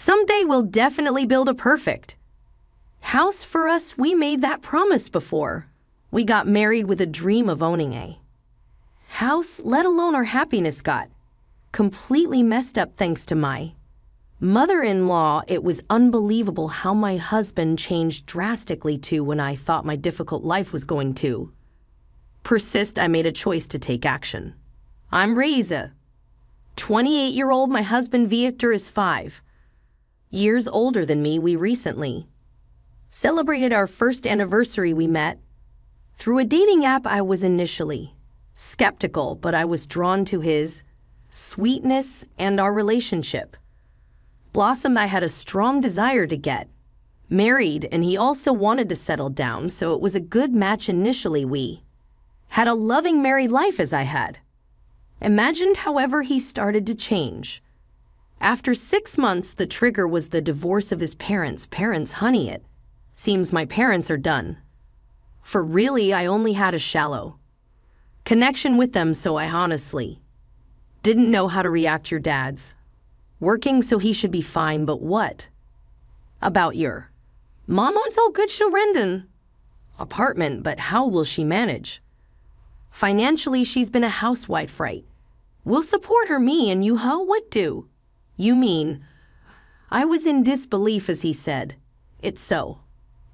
Someday we'll definitely build a perfect house for us. We made that promise before we got married with a dream of owning a house, let alone our happiness got completely messed up thanks to my mother-in-law. It was unbelievable how my husband changed drastically too when I thought my difficult life was going to persist. I made a choice to take action. I'm Reza, 28-year-old. My husband Victor is 5 years older than me. We recently celebrated our first anniversary. We met through a dating app. I was initially skeptical, but I was drawn to his sweetness and our relationship blossomed. I had a strong desire to get married, and he also wanted to settle down, so it was a good match initially. We had a loving married life as I had imagined. However, he started to change. After 6 months, the trigger was the divorce of his parents. Honey, it seems my parents are done. For really, I only had a shallow connection with them, so I honestly didn't know how to react. Your dad's working, so he should be fine, but what about your mom? It's all good. She'll rent an apartment, but how will she manage financially? She's been a housewife, right? We'll support her. Me and you, huh? What do you mean? I was in disbelief as he said it so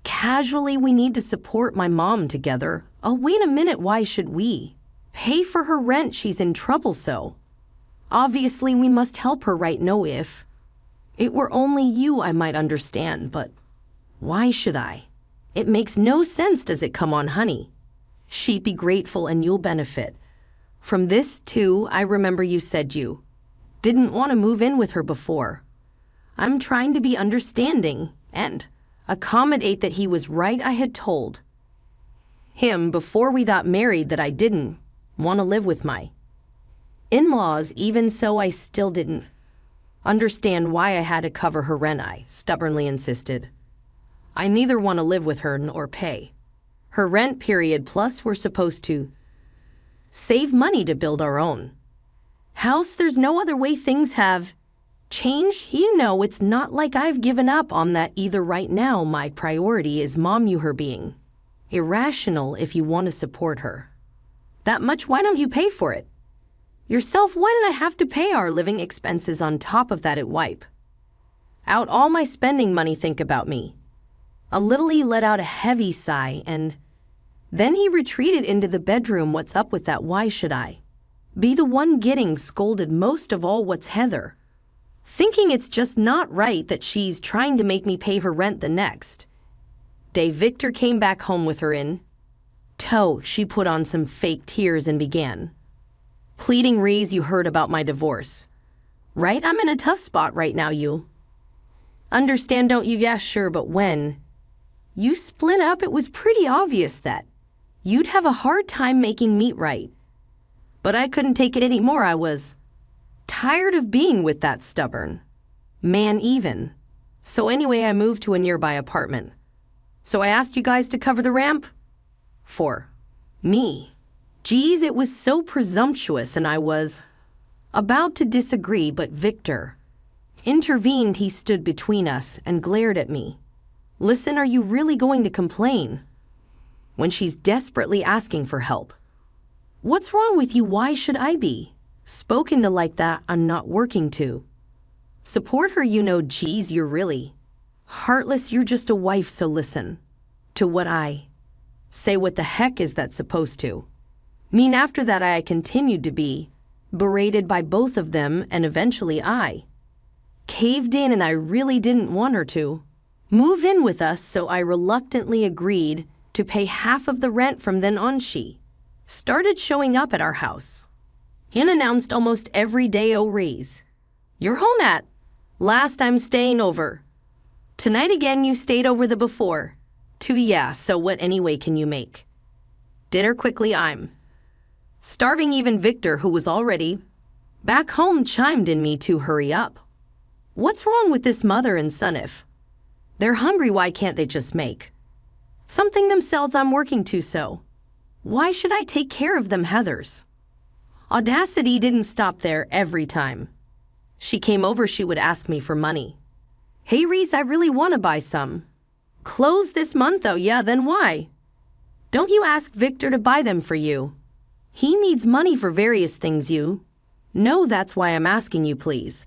casually. We need to support my mom together. Oh, wait a minute. Why should we pay for her rent? She's in trouble, so obviously we must help her, right? No, if it were only you, I might understand, but why should I? It makes no sense. Does it? Come on, honey. She'd be grateful and you'll benefit from this too. I remember you said you didn't want to move in with her before. I'm trying to be understanding and accommodate. That he was right. I had told him before we got married that I didn't want to live with my in-laws. Even so, I still didn't understand why I had to cover her rent. I stubbornly insisted I neither want to live with her nor pay her rent, period. Plus, we're supposed to save money to build our own house. There's no other way. Things have changed. You know, it's not like I've given up on that either. Right now, my priority is mom. You her being irrational. If you want to support her that much, why don't you pay for it yourself? Why did I have to pay our living expenses on top of that? It wipe out all my spending money. Think about me a little. He let out a heavy sigh and then he retreated into the bedroom. What's up with that? Why should I be the one getting scolded? Most of all, what's Heather thinking? It's just not right that she's trying to make me pay her rent. The next day, Victor came back home with her in tow. She put on some fake tears and began pleading. Reese, you heard about my divorce, right? I'm in a tough spot right now. You understand, don't you? Yeah, sure, but when you split up, it was pretty obvious that you'd have a hard time making me right. But I couldn't take it anymore. I was tired of being with that stubborn man even. So anyway, I moved to a nearby apartment. So I asked you guys to cover the ramp for me. Geez, it was so presumptuous, and I was about to disagree, but Victor intervened. He stood between us and glared at me. Listen, are you really going to complain when she's desperately asking for help? What's wrong with you? Why should I be spoken to like that? I'm not working to support her, you know. Geez, you're really heartless. You're just a wife, so listen to what I say. What the heck is that supposed to mean? After that, I continued to be berated by both of them, and eventually I caved in, and I really didn't want her to move in with us, so I reluctantly agreed to pay half of the rent. From then on, she started showing up at our house and announced almost every day, "Oh, Reese, you're home at last. I'm staying over tonight again. You stayed over the before too." Yeah, so what anyway? Can you make dinner quickly? I'm starving. Even Victor, who was already back home, chimed in me to hurry up. What's wrong with this mother and son? If they're hungry, why can't they just make something themselves? I'm working too, so why should I take care of them? Heather's audacity didn't stop there. Every time she came over, she would ask me for money. Hey Reese, I really want to buy some. Close this month though, yeah, then why? Don't you ask Victor to buy them for you? He needs money for various things you. No, that's why I'm asking you, please.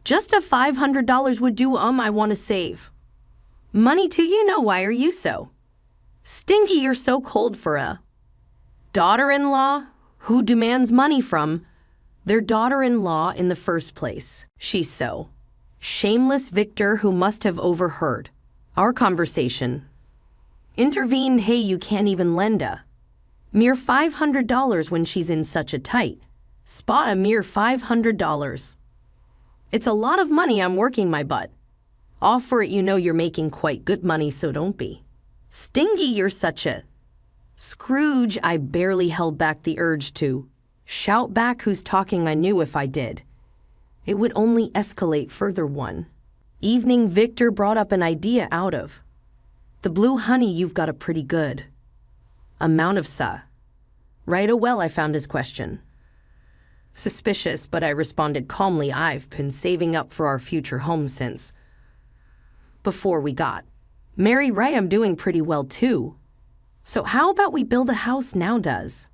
Just a $500 would do, I want to save. Money too, you know, why are you so stingy? You're so cold for a daughter-in-law who demands money from their daughter-in-law in the first place. She's so shameless. Victor, who must have overheard our conversation, intervened. Hey, you can't even lend a mere $500 when she's in such a tight spot. A mere $500. It's a lot of money. I'm working my butt off for it. You know you're making quite good money, so don't be stingy. You're such a Scrooge. I barely held back the urge to shout back, who's talking? I knew if I did, it would only escalate further. One evening, Victor brought up an idea out of the blue. Honey, you've got a pretty good amount of right? Oh, well, I found his question suspicious, but I responded calmly. I've been saving up for our future home since before we got married, right? I'm doing pretty well too. So how about we build a house now? Does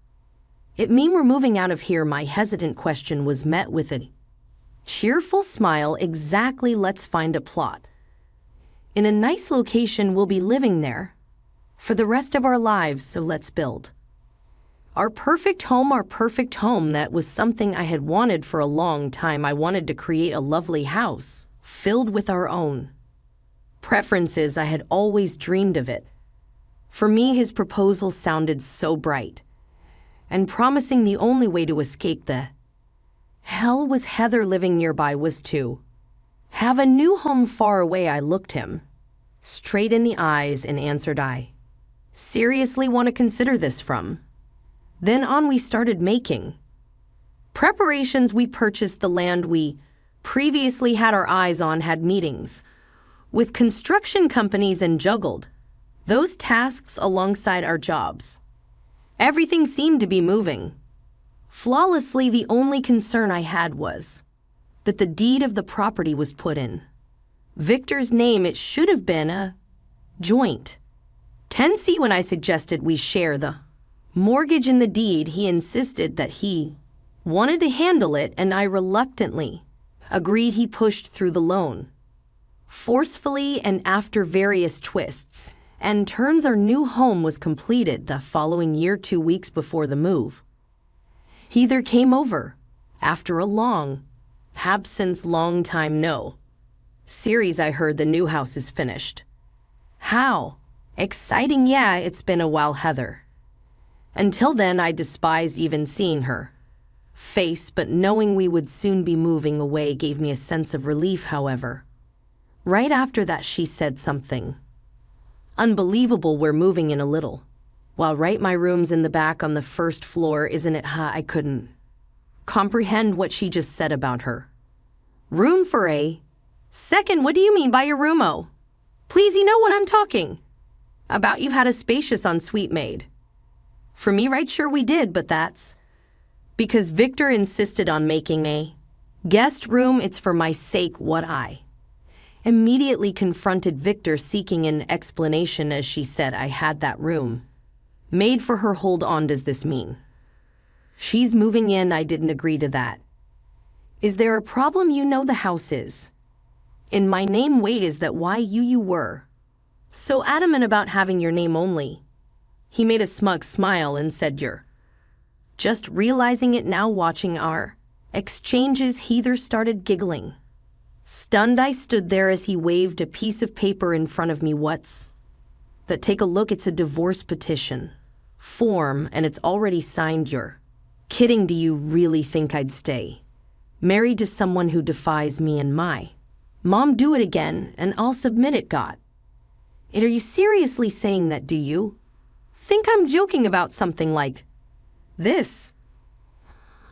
it mean we're moving out of here? My hesitant question was met with a cheerful smile. Exactly. Let's find a plot in a nice location. We'll be living there for the rest of our lives, so let's build our perfect home. Our perfect home. That was something I had wanted for a long time. I wanted to create a lovely house filled with our own preferences. I had always dreamed of it. For me, his proposal sounded so bright and promising. The only way to escape the hell was Heather living nearby, was to have a new home far away. I looked him straight in the eyes and answered, I seriously want to consider this. From then on, we started making preparations. We purchased the land we previously had our eyes on, had meetings with construction companies, and juggled those tasks alongside our jobs. Everything seemed to be moving flawlessly. The only concern I had was that the deed of the property was put in Victor's name. It should have been a joint tenancy. When I suggested we share the mortgage in the deed, he insisted that he wanted to handle it, and I reluctantly agreed. He pushed through the loan forcefully, and after various twists and turns, our new home was completed the following year. 2 weeks before the move, Heather came over after a long absence. Long time no series. I heard the new house is finished. How exciting. Yeah, it's been a while, Heather. Until then, I despised even seeing her face, but knowing we would soon be moving away gave me a sense of relief. However, right after that, she said something unbelievable. We're moving in a little while, right? My room's in the back on the first floor, isn't it? I couldn't comprehend what she just said about her room for a second. What do you mean by your room? Oh, please, you know what I'm talking about. You've had a spacious ensuite made for me, right? Sure we did, but that's because Victor insisted on making a guest room. It's for my sake. What? I immediately confronted Victor, seeking an explanation. As she said, I had that room made for her. Hold on, does this mean she's moving in? I didn't agree to that. Is there a problem? You know the house is in my name. Wait, is that why you were so adamant about having your name only? He made a smug smile and said, you're just realizing it now. Watching our exchanges, Heather started giggling. Stunned, I stood there as he waved a piece of paper in front of me. What's that? Take a look. It's a divorce petition form, and it's already signed. You're kidding. Do you really think I'd stay married to someone who defies me and my mom? Do it again, and I'll submit it. Got it? Are you seriously saying that? Do you think I'm joking about something like this?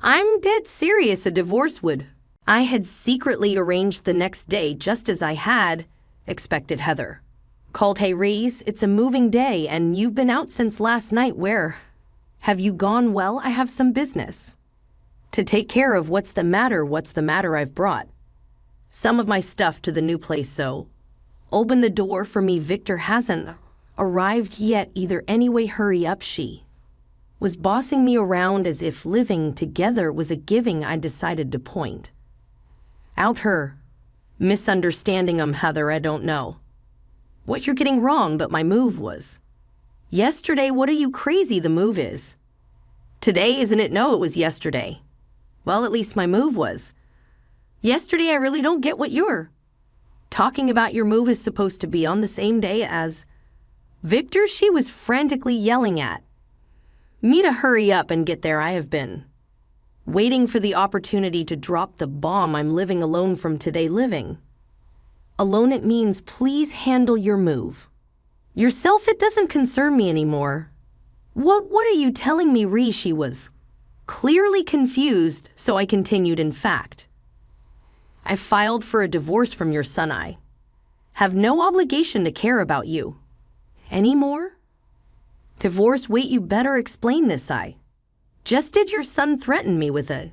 I'm dead serious. A divorce would. I had secretly arranged the next day, just as I had expected. Heather called. Hey Reese, it's a moving day, and you've been out since last night. Where have you gone? Well, I have some business to take care of. What's the matter? What's the matter? I've brought some of my stuff to the new place, so open the door for me. Victor hasn't arrived yet either. Anyway, hurry up. She was bossing me around as if living together was a giving. I decided to point out her misunderstanding. Heather, I don't know what you're getting wrong, but my move was yesterday. What are you crazy? The move is today, isn't it? No, it was yesterday. Well, at least my move was yesterday. I really don't get what you're talking about. Your move is supposed to be on the same day as Victor. She was frantically yelling at me to hurry up and get there. I have been waiting for the opportunity to drop the bomb. I'm living alone from today. Living alone, it means please handle your move yourself. It doesn't concern me anymore. What are you telling me? She was clearly confused, so I continued. In fact, I filed for a divorce from your son. I have no obligation to care about you anymore. Divorce? Wait, you better explain this. I just did. Your son threatened me with a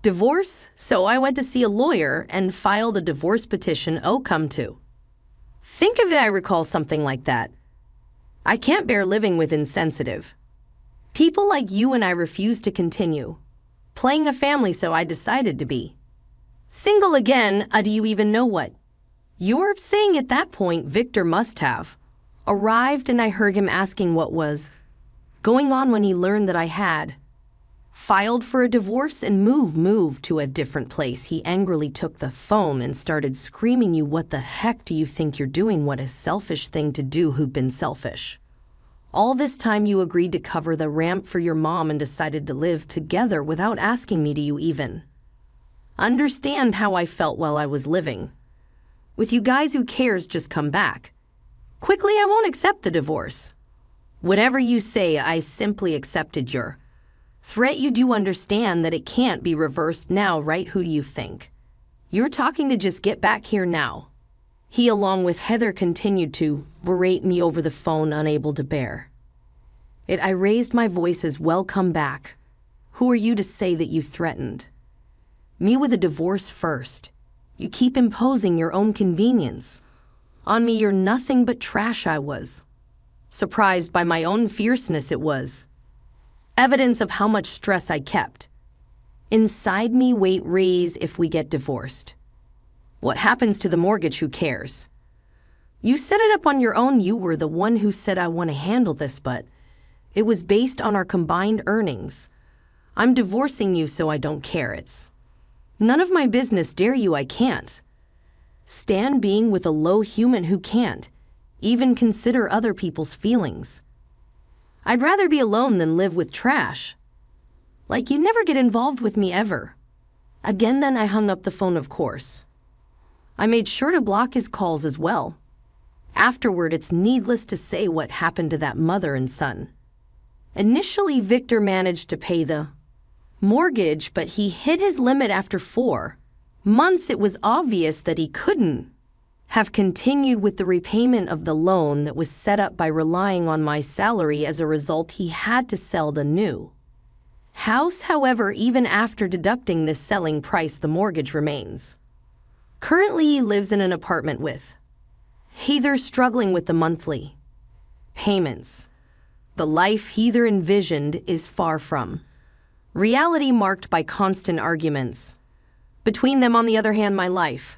divorce, so I went to see a lawyer and filed a divorce petition. Oh, come to think of it, I recall something like that. I can't bear living with insensitive people like you, and I refuse to continue playing a family, so I decided to be single again. Do you even know what you're saying? At that point, Victor must have arrived, and I heard him asking what was going on when he learned that I had filed for a divorce and moved to a different place. He angrily took the phone and started screaming, "You, what the heck do you think you're doing? What a selfish thing to do. Who'd been selfish all this time? You agreed to cover the ramp for your mom and decided to live together without asking me. Do you even understand how I felt while I was living with you guys? Who cares? Just come back quickly. I won't accept the divorce. Whatever you say, I simply accepted your threat. You do understand that it can't be reversed now, right? Who do you think you're talking to? Just get back here now." He, along with Heather, continued to berate me over the phone, unable to bear it. I raised my voice as well. Come back. Who are you to say that you threatened me with a divorce? First, you keep imposing your own convenience on me. You're nothing but trash. I was surprised by my own fierceness. It was evidence of how much stress I kept inside me. Wait, raise, if we get divorced, what happens to the mortgage? Who cares? You set it up on your own. You were the one who said I want to handle this, but it was based on our combined earnings. I'm divorcing you, so I don't care. It's none of my business. Dare you? I can't stand being with a low human who can't even consider other people's feelings. I'd rather be alone than live with trash like you. Never get involved with me ever again. Then I hung up the phone. Of course, I made sure to block his calls as well. Afterward, it's needless to say what happened to that mother and son. Initially, Victor managed to pay the mortgage, but he hit his limit after 4 months. It was obvious that he couldn't have continued with the repayment of the loan that was set up by relying on my salary. As a result, he had to sell the new house. However, even after deducting this selling price, the mortgage remains. Currently, he lives in an apartment with Heather, struggling with the monthly payments. The life Heather envisioned is far from reality, marked by constant arguments between them. On the other hand, my life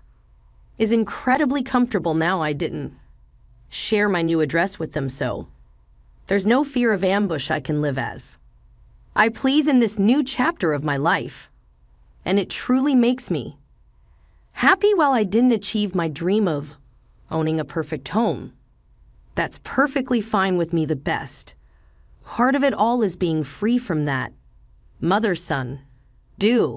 is incredibly comfortable now. I didn't share my new address with them, so there's no fear of ambush. I can live as I please in this new chapter of my life, and it truly makes me happy. While I didn't achieve my dream of owning a perfect home, that's perfectly fine with me. The best part of it all is being free from that mother-son duel.